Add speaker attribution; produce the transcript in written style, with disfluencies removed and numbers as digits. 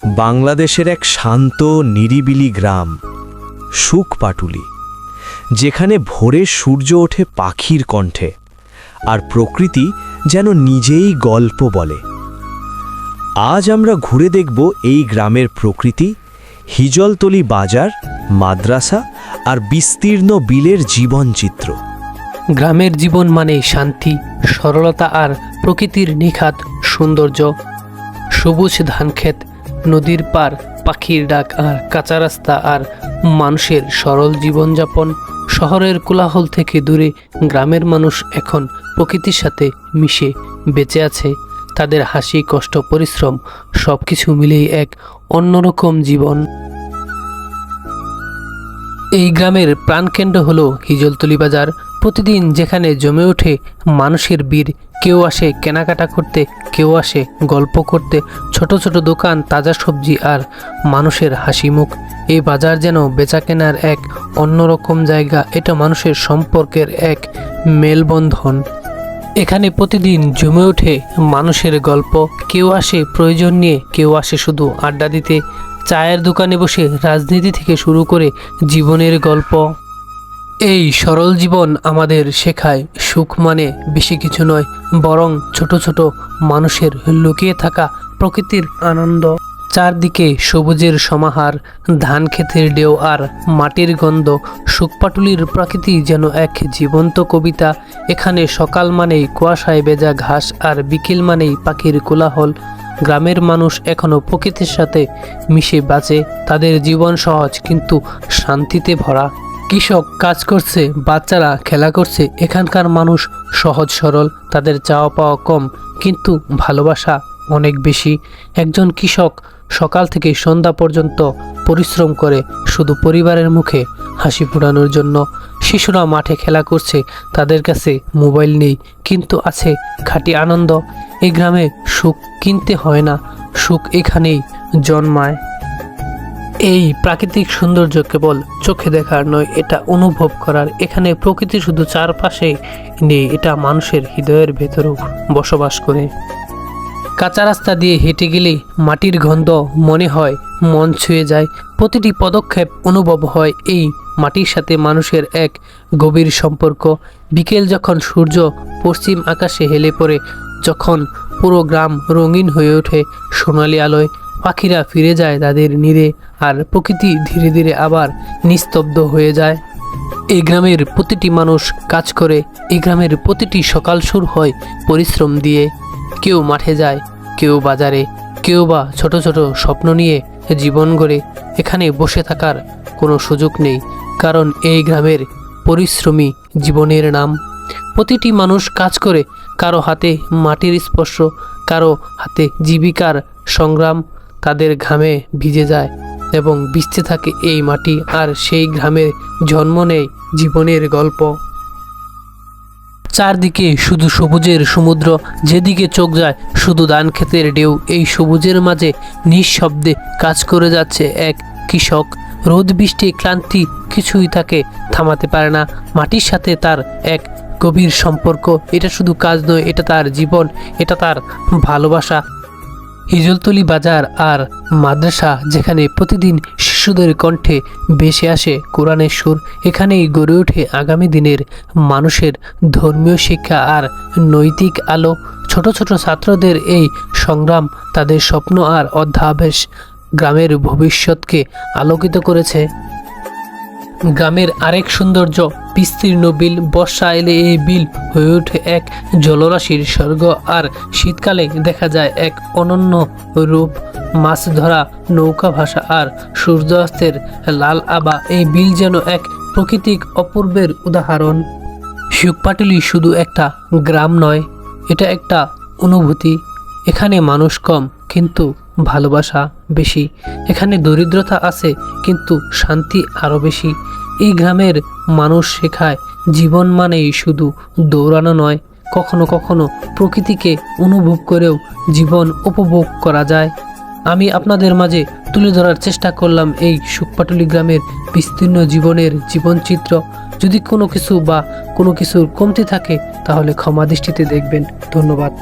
Speaker 1: বাংলাদেশের এক শান্ত নিরিবিলি গ্রাম সুখপাটুলি, যেখানে ভোরে সূর্য ওঠে পাখির কণ্ঠে আর প্রকৃতি যেন নিজেই গল্প বলে। আজ আমরা ঘুরে দেখব এই গ্রামের প্রকৃতি, হিজলতলি বাজার, মাদ্রাসা আর বিস্তীর্ণ বিলের জীবনচিত্র।
Speaker 2: গ্রামের জীবন মানে শান্তি, সরলতা আর প্রকৃতির নিখাত সৌন্দর্য। সবুজ ধানক্ষেত, নদীর পার, পাখির ডাক আর কাঁচা রাস্তা আর মানুষের সরল জীবনযাপন। শহরের কোলাহল থেকে দূরে গ্রামের মানুষ এখন প্রকৃতির সাথে মিশে বেঁচে আছে। তাদের হাসি, কষ্ট, পরিশ্রম সব কিছু মিলেই এক অন্যরকম জীবন। এই গ্রামের প্রাণকেন্দ্র হলো হিজলতলি বাজার। প্রতিদিন যেখানে জমে ওঠে মানুষের ভিড়। কেউ আসে কেনাকাটা করতে, কেউ আসে গল্প করতে। ছোট ছোট দোকান, তাজা সবজি আর মানুষের হাসি মুখ। এই বাজার যেন বেচাকেনার এক অন্যরকম জায়গা। এটা মানুষের সম্পর্কের এক মেলবন্ধন। এখানে প্রতিদিন জমে ওঠে মানুষের গল্প। কেউ আসে প্রয়োজন নিয়ে, কেউ আসে শুধু আড্ডা দিতে। চায়ের দোকানে বসে রাজনীতি থেকে শুরু করে জীবনের গল্প। এই সরল জীবন আমাদের শেখায় সুখ মানে বেশি কিছু নয়, বরং ছোট ছোট মানুষের লুকিয়ে থাকা প্রকৃতির আনন্দ। চারদিকে সবুজের সমাহার, ধান ক্ষেতের ঢেউ আর মাটির গন্ধ। সুখপাটুলির প্রকৃতি যেন এক জীবন্ত কবিতা। এখানে সকাল মানেই কুয়াশায় ভেজা ঘাস আর বিকেল মানেই পাখির কোলাহল। গ্রামের মানুষ এখনও প্রকৃতির সাথে মিশে বাঁচে। তাদের জীবন সহজ কিন্তু শান্তিতে ভরা। কৃষক কাজ করছে, বাচ্চারা খেলা করছে। এখানকার মানুষ সহজ সরল, তাদের চাওয়া পাওয়া কম কিন্তু ভালোবাসা অনেক বেশি। একজন কৃষক সকাল থেকে সন্ধ্যা পর্যন্ত পরিশ্রম করে শুধু পরিবারের মুখে হাসি ফোটানোর জন্য। শিশুরা মাঠে খেলা করছে, তাদের কাছে মোবাইল নেই কিন্তু আছে খাঁটি আনন্দ। এই গ্রামে সুখ কিনতে হয় না, সুখ এখানেই জন্মায়। এই প্রাকৃতিক সৌন্দর্য কেবল চোখে দেখার নয়, এটা অনুভব করার। এখানে প্রকৃতি শুধু চারপাশে নেই, এটা মানুষের হৃদয়ের ভেতরেও বসবাস করে। কাঁচা রাস্তা দিয়ে হেঁটে গেলেই মাটির গন্ধ মনে হয় মন ছুঁয়ে যায়। প্রতিটি পদক্ষেপ অনুভব হয় এই মাটির সাথে মানুষের এক গভীর সম্পর্ক। বিকেল যখন সূর্য পশ্চিম আকাশে হেলে পড়ে, যখন পুরো গ্রাম রঙিন হয়ে ওঠে সোনালি আলোয়, পাখিরা ফিরে যায় তাদের নীড়ে আর প্রকৃতি ধীরে ধীরে আবার নিস্তব্ধ হয়ে যায়। এই গ্রামের প্রতিটি মানুষ কাজ করে। এই গ্রামের প্রতিটি সকাল শুরু হয় পরিশ্রম দিয়ে। কেউ মাঠে যায়, কেউ বাজারে, কেউ বা ছোট ছোট স্বপ্ন নিয়ে জীবন গড়ে। এখানে বসে থাকার কোনো সুযোগ নেই, কারণ এই গ্রামের পরিশ্রমী জীবনের নাম। প্রতিটি মানুষ কাজ করে, কারো হাতে মাটির স্পর্শ, কারো হাতে জীবিকার সংগ্রাম। তাদের ঘামে ভিজে যায় এবং ভিজতে থাকে এই মাটি, আর সেই গ্রামে জন্ম নেয় জীবনের গল্প। চারদিকে শুধু সবুজের সমুদ্র, যেদিকে চোখ যায় শুধু ধান ক্ষেতের ঢেউ। এই সবুজের মাঝে নিঃশব্দে কাজ করে যাচ্ছে এক কৃষক। রোদ, বৃষ্টি, ক্লান্তি কিছুই তাকে থামাতে পারে না। মাটির সাথে তার এক গভীর সম্পর্ক। এটা শুধু কাজ নয়, এটা তার জীবন, এটা তার ভালোবাসা। হিজলতলি বাজার আর মাদ্রাসা, যেখানে প্রতিদিন শিশুদের কণ্ঠে ভেসে আসে কোরআনের সুর। এখানেই গড়ে ওঠে আগামী দিনের মানুষের ধর্মীয় শিক্ষা আর নৈতিক আলো। ছোট ছোট ছাত্রদের এই সংগ্রাম তাদের স্বপ্ন আর অধ্যাবসায় গ্রামের ভবিষ্যৎকে আলোকিত করেছে। গ্রামের আরেক সৌন্দর্য বিস্তীর্ণ বিল। বর্ষা এলে এই বিল হয়ে ওঠে এক জলরাশির স্বর্গ, আর শীতকালে দেখা যায় এক অনন্য রূপ। মাছ ধরা, নৌকা ভাসা আর সূর্যাস্তের লাল আভা। এই বিল যেন এক প্রাকৃতিক অপূর্বের উদাহরণ। সুখপাটুলি শুধু একটা গ্রাম নয়, এটা একটা অনুভূতি। এখানে মানুষ কম কিন্তু ভালোবাসা বেশি। এখানে দরিদ্রতা আছে কিন্তু শান্তি আরও বেশি। এই গ্রামের মানুষ শেখায় জীবন মানেই শুধু দৌড়ানো নয়, কখনো কখনো প্রকৃতিকে অনুভব করেও জীবন উপভোগ করা যায়। আমি আপনাদের মাঝে তুলে ধরার চেষ্টা করলাম এই সুখপাটুলি গ্রামের বিস্তীর্ণ জীবনের জীবনচিত্র। যদি কোনো কিছুর কমতি থাকে তাহলে ক্ষমা দৃষ্টিতে দেখবেন। ধন্যবাদ।